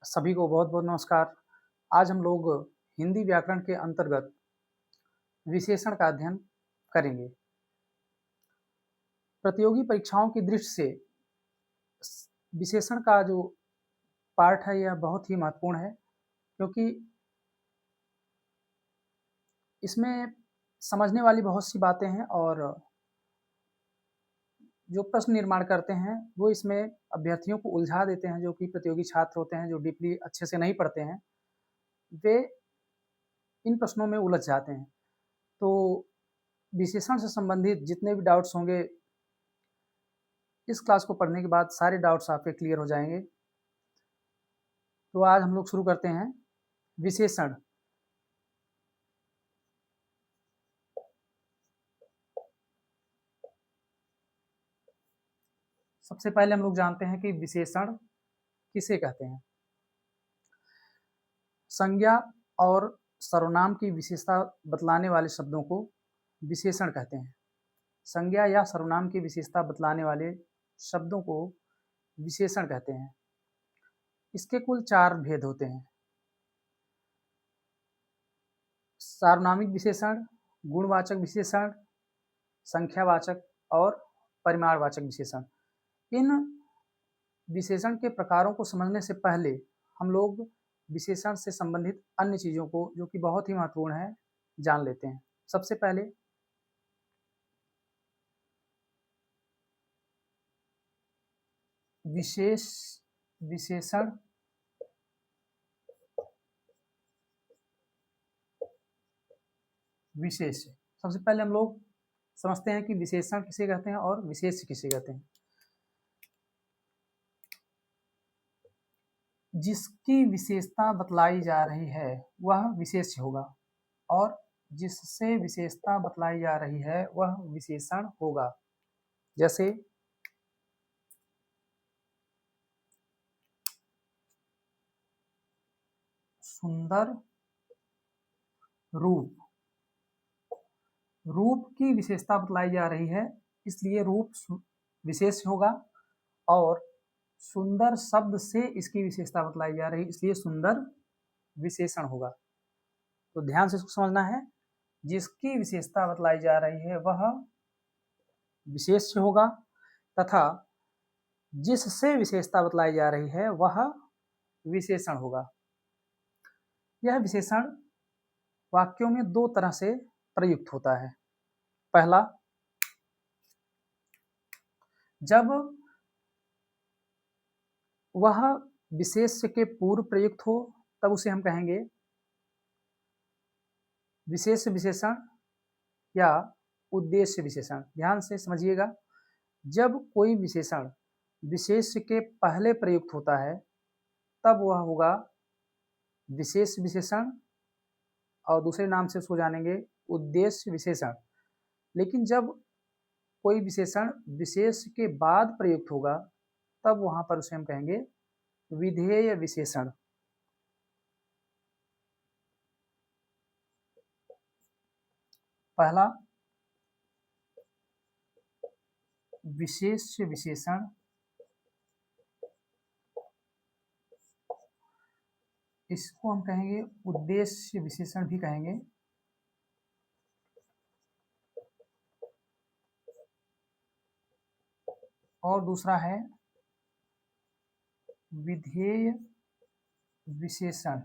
सभी को बहुत बहुत नमस्कार। आज हम लोग हिंदी व्याकरण के अंतर्गत विशेषण का अध्ययन करेंगे। प्रतियोगी परीक्षाओं की दृष्टि से विशेषण का जो पार्ट है यह बहुत ही महत्वपूर्ण है, क्योंकि इसमें समझने वाली बहुत सी बातें हैं और जो प्रश्न निर्माण करते हैं वो इसमें अभ्यर्थियों को उलझा देते हैं। जो कि प्रतियोगी छात्र होते हैं, जो डीपली अच्छे से नहीं पढ़ते हैं, वे इन प्रश्नों में उलझ जाते हैं। तो विशेषण से संबंधित जितने भी डाउट्स होंगे, इस क्लास को पढ़ने के बाद सारे डाउट्स आपके क्लियर हो जाएंगे। तो आज हम लोग शुरू करते हैं विशेषण। सबसे पहले हम लोग जानते हैं कि विशेषण किसे कहते हैं। संज्ञा और सर्वनाम की विशेषता बतलाने वाले शब्दों को विशेषण कहते हैं। संज्ञा या सर्वनाम की विशेषता बतलाने वाले शब्दों को विशेषण कहते हैं। इसके कुल 4 भेद होते हैं: सार्वनामिक विशेषण, गुणवाचक विशेषण, संख्यावाचक और परिमाणवाचक विशेषण। इन विशेषण के प्रकारों को समझने से पहले हम लोग विशेषण से संबंधित अन्य चीजों को, जो कि बहुत ही महत्वपूर्ण है, जान लेते हैं। सबसे पहले विशेष विशेषण विशेष। सबसे पहले हम लोग समझते हैं कि विशेषण किसे कहते हैं और विशेष किसे कहते हैं। जिसकी विशेषता बतलाई जा रही है वह विशेष होगा, और जिससे विशेषता बतलाई जा रही है वह विशेषण होगा। जैसे सुंदर रूप। रूप की विशेषता बतलाई जा रही है, इसलिए रूप विशेष होगा, और सुंदर शब्द से इसकी विशेषता बतलाई जा रही है, इसलिए सुंदर विशेषण होगा। तो ध्यान से इसको समझना है। जिसकी विशेषता बतलाई जा रही है वह विशेष होगा, तथा जिससे विशेषता बतलाई जा रही है वह विशेषण होगा। यह विशेषण वाक्यों में 2 तरह से प्रयुक्त होता है। पहला, जब वह विशेष्य के पूर्व प्रयुक्त हो तब उसे हम कहेंगे विशेष विशेषण या उद्देश्य विशेषण। ध्यान से समझिएगा, जब कोई विशेषण विशेष्य के पहले प्रयुक्त होता है तब वह होगा विशेष विशेषण, और दूसरे नाम से उसको जानेंगे उद्देश्य विशेषण। लेकिन जब कोई विशेषण विशेष के बाद प्रयुक्त होगा तब वहां पर उसे हम कहेंगे विधेय विशेषण। पहला, विशेष विशेषण, इसको हम कहेंगे उद्देश्य विशेषण भी कहेंगे। और दूसरा है विधेय विशेषण।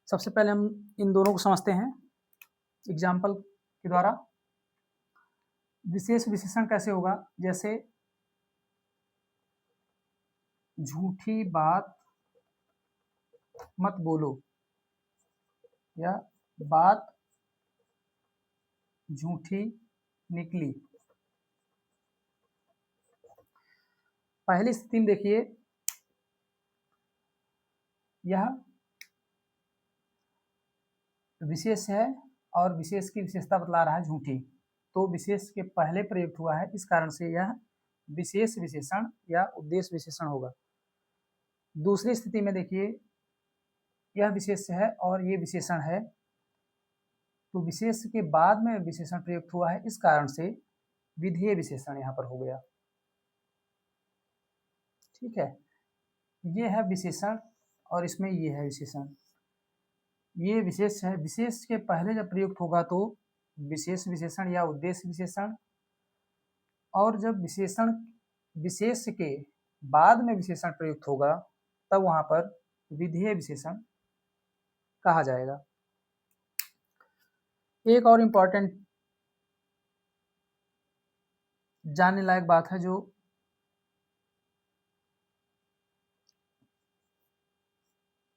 सबसे पहले हम इन दोनों को समझते हैं एग्जाम्पल के द्वारा। विशेष विशेषण कैसे होगा? जैसे झूठी बात मत बोलो, या बात झूठी निकली। पहली स्थिति में देखिए, यह विशेष है और विशेष की विशेषता बतला रहा है झूठी, तो विशेष के पहले प्रयुक्त हुआ है, इस कारण से यह विशेष विशेषण या उद्देश्य विशेषण होगा। दूसरी स्थिति में देखिए, यह विशेष है और ये विशेषण है, तो विशेष के बाद में विशेषण प्रयुक्त हुआ है, इस कारण से विधेय विशेषण यहाँ पर हो गया। ठीक है, ये है विशेषण और इसमें ये है विशेषण। ये विशेष है, विशेष के पहले जब प्रयुक्त होगा तो विशेष विशेषण या उद्देश्य विशेषण, और जब विशेषण विशेष के बाद में विशेषण प्रयुक्त होगा तब वहां पर विधेय विशेषण कहा जाएगा। एक और इम्पॉर्टेंट जानने लायक बात है जो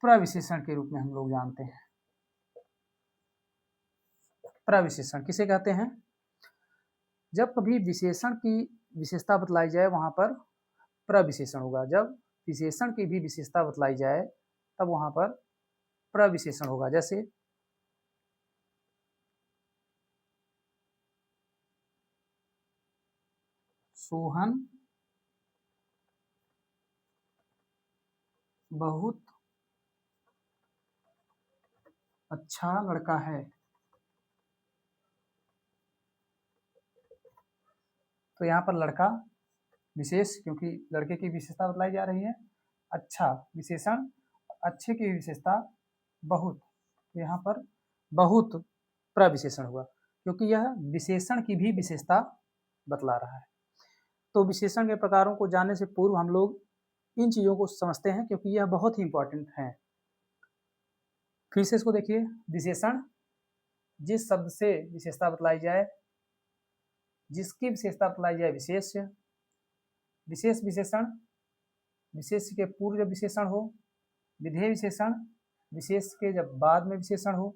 प्रविशेषण के रूप में हम लोग जानते हैं। प्रविशेषण किसे कहते हैं? जब कभी विशेषण की विशेषता बतलाई जाए वहां पर प्रविशेषण होगा, जब विशेषण की भी विशेषता बतलाई जाए तब वहां पर प्रविशेषण होगा। जैसे सोहन बहुत अच्छा लड़का है, तो यहाँ पर लड़का विशेष, क्योंकि लड़के की विशेषता बतलाई जा रही है। अच्छा विशेषण, अच्छे की विशेषता बहुत, तो यहाँ पर बहुत प्रविशेषण हुआ क्योंकि यह विशेषण की भी विशेषता बतला रहा है। तो विशेषण के प्रकारों को जानने से पूर्व हम लोग इन चीज़ों को समझते हैं क्योंकि यह बहुत ही इंपॉर्टेंट है। फिर से इसको देखिए, विशेषण जिस शब्द से विशेषता बतलाई जाए, जिसकी विशेषता बतलाई जाए विशेष्य, विशेष विशेषण, विशेष के पूर्व जब विशेषण हो, विधेय विशेषण, विशेष के जब बाद में विशेषण हो,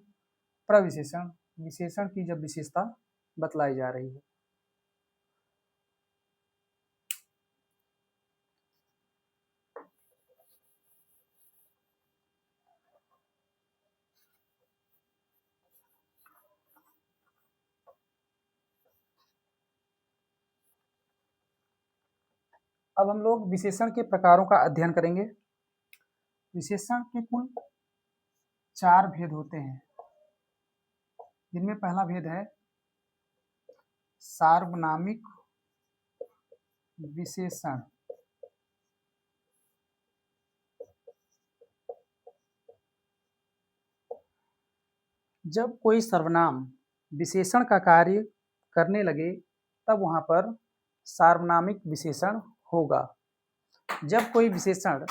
प्रविशेषण, विशेषण की जब विशेषता बतलाई जा रही है। अब हम लोग विशेषण के प्रकारों का अध्ययन करेंगे। विशेषण के कुल 4 भेद होते हैं, जिनमें पहला भेद है सार्वनामिक विशेषण। जब कोई सर्वनाम विशेषण का कार्य करने लगे तब वहां पर सार्वनामिक विशेषण होगा। जब कोई विशेषण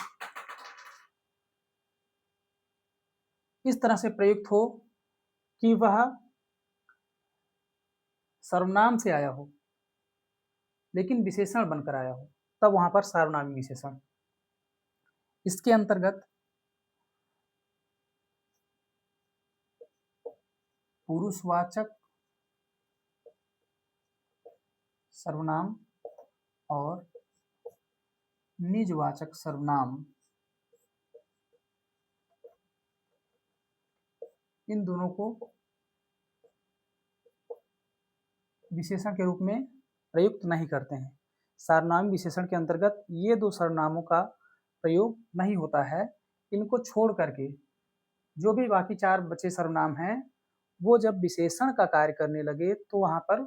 इस तरह से प्रयुक्त हो कि वह सर्वनाम से आया हो लेकिन विशेषण बनकर आया हो, तब वहां पर सार्वनामिक विशेषण। इसके अंतर्गत पुरुषवाचक सर्वनाम और निजवाचक सर्वनाम, इन दोनों को विशेषण के रूप में प्रयुक्त नहीं करते हैं। सार्वनामिक विशेषण के अंतर्गत ये दो सर्वनामों का प्रयोग नहीं होता है। इनको छोड़ करके जो भी बाकी 4 बचे सर्वनाम हैं वो जब विशेषण का कार्य करने लगे तो वहां पर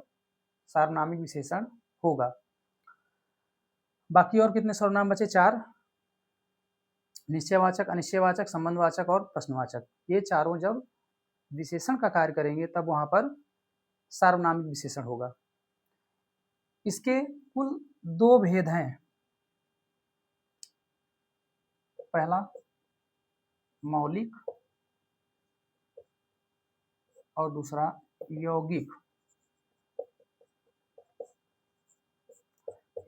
सार्वनामिक विशेषण होगा। बाकी और कितने सर्वनाम बचे? 4। निश्चयवाचक, अनिश्चयवाचक, संबंधवाचक और प्रश्नवाचक। ये चारों जब विशेषण का कार्य करेंगे तब वहां पर सार्वनामिक विशेषण होगा। इसके कुल 2 भेद हैं। पहला मौलिक और दूसरा यौगिक।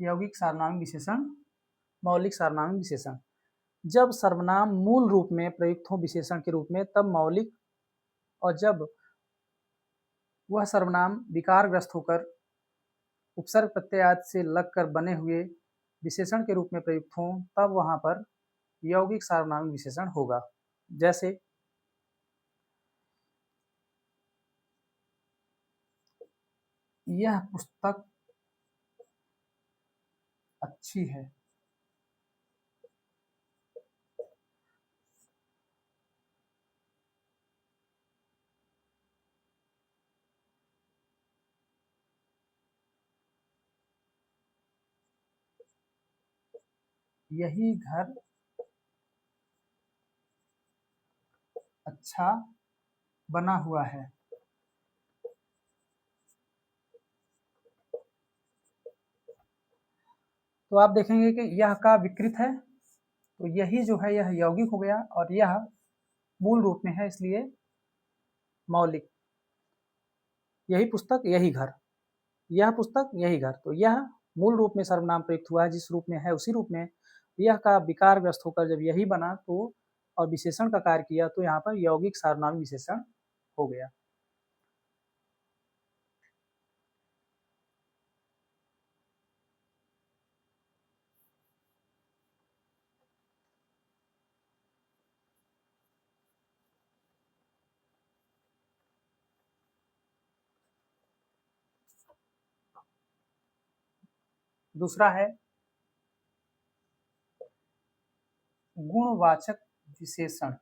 यौगिक सार्वनामिक विशेषण, मौलिक सार्वनामिक विशेषण। जब सर्वनाम मूल रूप में प्रयुक्त हो विशेषण के रूप में तब मौलिक, और जब वह सर्वनाम विकारग्रस्त होकर उपसर्ग प्रत्यय आदि से लगकर बने हुए विशेषण के रूप में प्रयुक्त हों तब वहां पर यौगिक सार्वनामिक विशेषण होगा। जैसे यह पुस्तक अच्छी है। यही घर अच्छा बना हुआ है। तो आप देखेंगे कि यह का विकृत है, तो यही जो है यह यौगिक हो गया और यह मूल रूप में है, इसलिए मौलिक। यही पुस्तक यही घर, यह पुस्तक यही घर, तो यह मूल रूप में सर्वनाम प्रयुक्त हुआ है, जिस रूप में है उसी रूप में यह का विकार ग्रस्त होकर जब यही बना तो और विशेषण का कार्य किया तो यहाँ पर यौगिक सार्वनामिक विशेषण हो गया। दूसरा है गुणवाचक विशेषण।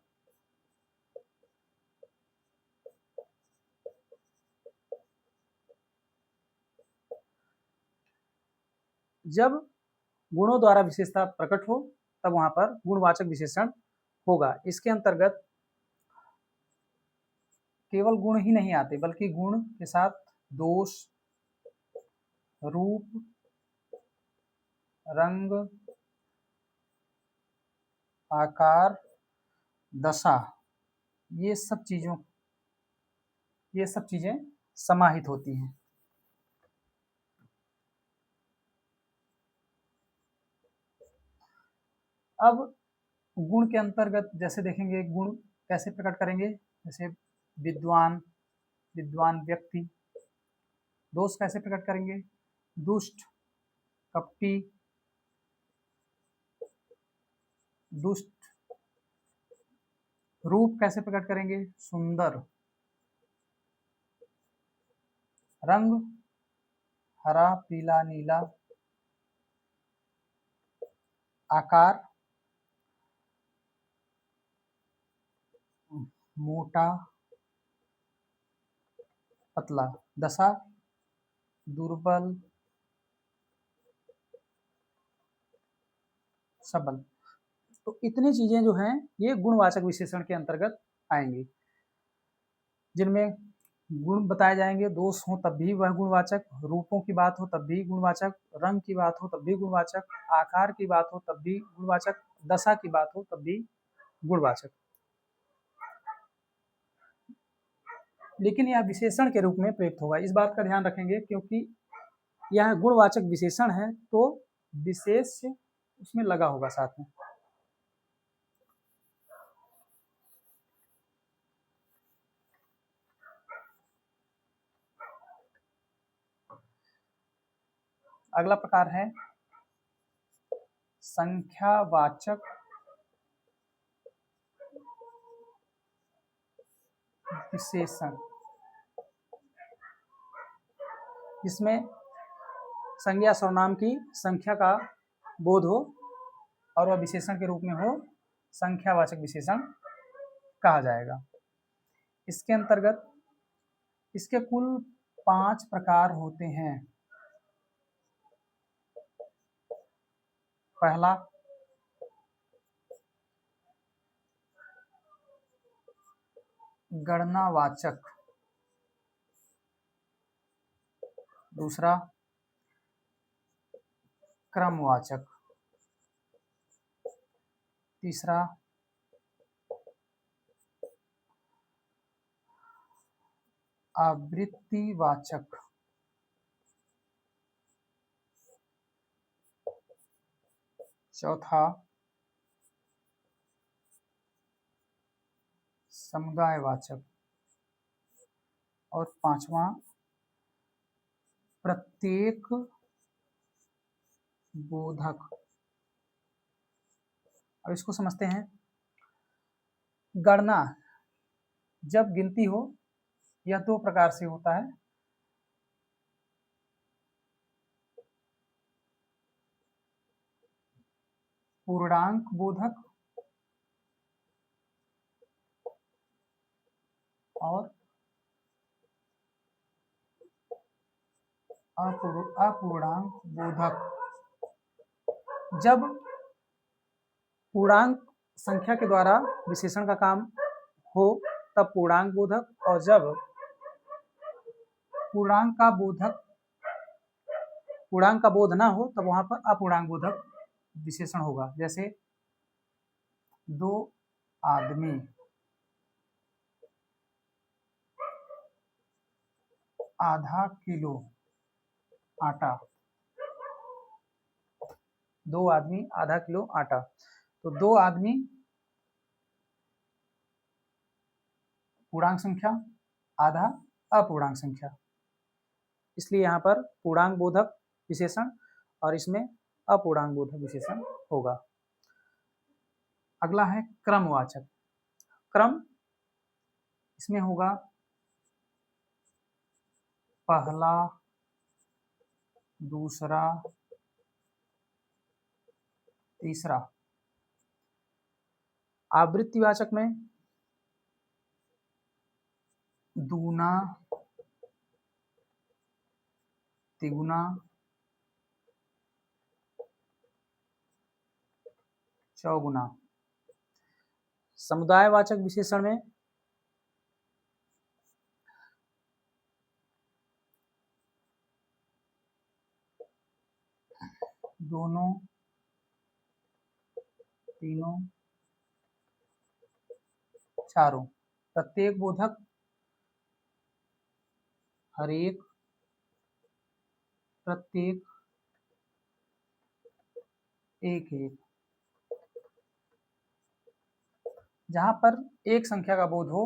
जब गुणों द्वारा विशेषता प्रकट हो तब वहां पर गुणवाचक विशेषण होगा। इसके अंतर्गत केवल गुण ही नहीं आते बल्कि गुण के साथ दोष, रूप, रंग, आकार, दशा, ये सब चीजें समाहित होती हैं। अब गुण के अंतर्गत जैसे देखेंगे गुण कैसे प्रकट करेंगे, जैसे विद्वान, विद्वान व्यक्ति। दोष कैसे प्रकट करेंगे, दुष्ट, कपटी, दुष्ट। रूप कैसे प्रकट करेंगे, सुंदर। रंग, हरा, पीला, नीला। आकार, मोटा, पतला। दशा, दुर्बल, सबल। तो इतनी चीजें जो हैं ये गुणवाचक विशेषण के अंतर्गत आएंगी, जिनमें गुण बताए जाएंगे। दोष हो तब भी वह गुणवाचक, रूपों की बात हो तब भी गुणवाचक, रंग की बात हो तब भी गुणवाचक, आकार की बात हो तब भी गुणवाचक, दशा की बात हो तब भी गुणवाचक। लेकिन यह विशेषण के रूप में प्रयुक्त होगा, इस बात का ध्यान रखेंगे, क्योंकि यह गुणवाचक विशेषण है तो विशेष उसमें लगा होगा साथ में। अगला प्रकार है संख्यावाचक विशेषण। इसमें संज्ञा सर्वनाम की संख्या का बोध हो और वह विशेषण के रूप में हो, संख्यावाचक विशेषण कहा जाएगा। इसके अंतर्गत इसके कुल 5 प्रकार होते हैं। पहला गणनावाचक, दूसरा क्रमवाचक, तीसरा आवृत्तिवाचक, चौथा समुदायवाचक और पांचवा प्रत्येक बोधक। अब इसको समझते हैं। गणना, जब गिनती हो, यह 2 प्रकार से होता है। पूर्णांक बोधक और अपूर्णांक बोधक। जब पूर्णांक संख्या के द्वारा विशेषण का काम हो तब पूर्णांक बोधक, और जब पूर्णांक का बोध ना हो तब वहां पर अपूर्णांक बोधक विशेषण होगा। जैसे 2 आदमी आधा किलो आटा, 2 आदमी आधा किलो आटा, तो 2 आदमी पूर्णांक संख्या, आधा अपूर्णांक संख्या, इसलिए यहाँ पर पूर्णांक बोधक विशेषण और इसमें अपूर्णांक बोधक विशेषण होगा। अगला है क्रमवाचक। क्रम, इसमें होगा पहला, दूसरा, तीसरा। आवृत्तिवाचक में दूना, तिगुना, चौगुना। समुदायवाचक विशेषण में दोनों, तीनों, चारों। प्रत्येक बोधक हर एक, प्रत्येक, एक एक। जहां पर एक संख्या का बोध हो,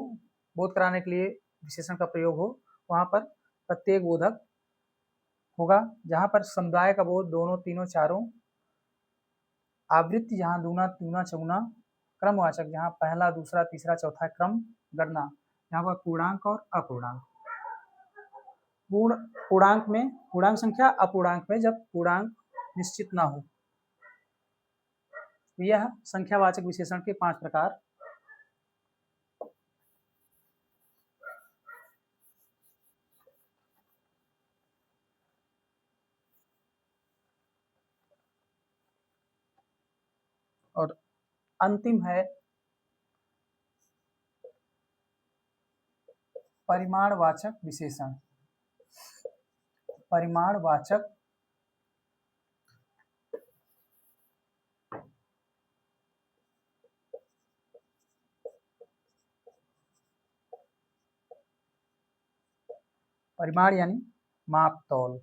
बोध कराने के लिए विशेषण का प्रयोग हो, वहां पर प्रत्येक बोधक होगा। जहां पर समुदाय का बोध दोनों, तीनों, चारों। आवृत्ति जहां दूना, तिगुना, चौगुना। क्रमवाचक जहां पहला, दूसरा, तीसरा, चौथा। क्रम, गणना यहाँ पर पूर्णांक और अपूर्णांक। पूर्णांक में पूर्णांक संख्या, अपूर्णांक में जब पूर्णांक निश्चित ना हो। यह संख्यावाचक विशेषण के 5 प्रकार। और अंतिम है परिमाणवाचक विशेषण। परिमाणवाचक परिमाण यानी माप तौल।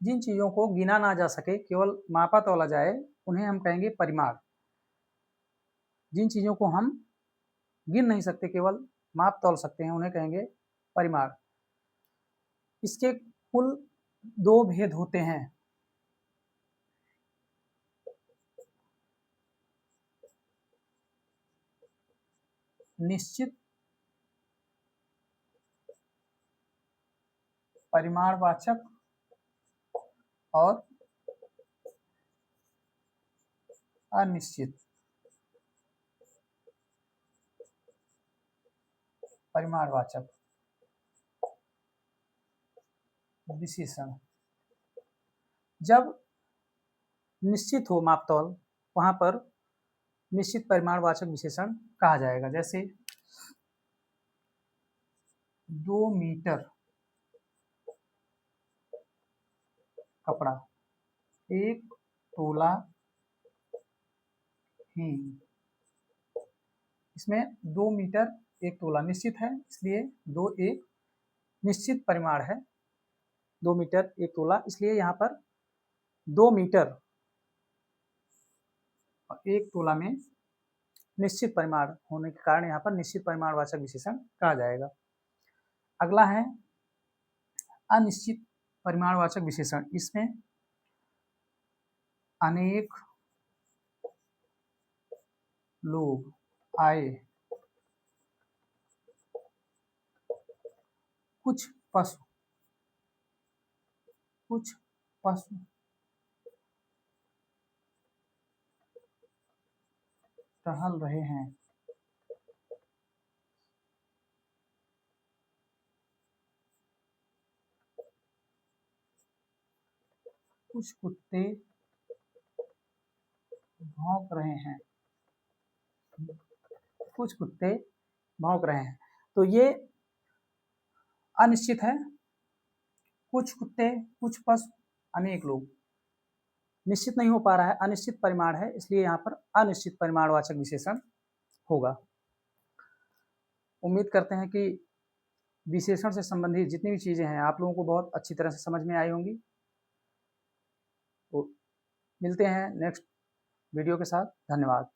जिन चीजों को गिना ना जा सके, केवल मापा तौला जाए, उन्हें हम कहेंगे परिमाण। जिन चीजों को हम गिन नहीं सकते, केवल माप तौल सकते हैं, उन्हें कहेंगे परिमाण। इसके कुल 2 भेद होते हैं। निश्चित परिमाणवाचक और अनिश्चित परिमाणवाचक विशेषण। जब निश्चित हो मापतौल, वहां पर निश्चित परिमाणवाचक विशेषण कहा जाएगा। जैसे 2 मीटर कपड़ा, 1 तोला हींग। इसमें 2 मीटर 1 तोला निश्चित है, इसलिए 2 एक निश्चित परिमाण है। 2 मीटर 1 तोला, इसलिए यहाँ पर 2 मीटर और 1 तोला में निश्चित परिमाण होने के कारण यहाँ पर निश्चित परिमाणवाचक विशेषण कहा जाएगा। अगला है अनिश्चित परिमाणवाचक विशेषण। इसमें अनेक लोग आए, कुछ पशु टहल रहे हैं। कुछ कुत्ते भौंक रहे हैं, कुछ कुत्ते भौंक रहे हैं। तो ये अनिश्चित है, कुछ कुत्ते, कुछ पशु, अनेक लोग, निश्चित नहीं हो पा रहा है, अनिश्चित परिमाण है, इसलिए यहाँ पर अनिश्चित परिमाणवाचक विशेषण होगा। उम्मीद करते हैं कि विशेषण से संबंधित जितनी भी चीज़ें हैं आप लोगों को बहुत अच्छी तरह से समझ में आई होंगी। तो मिलते हैं नेक्स्ट वीडियो के साथ। धन्यवाद।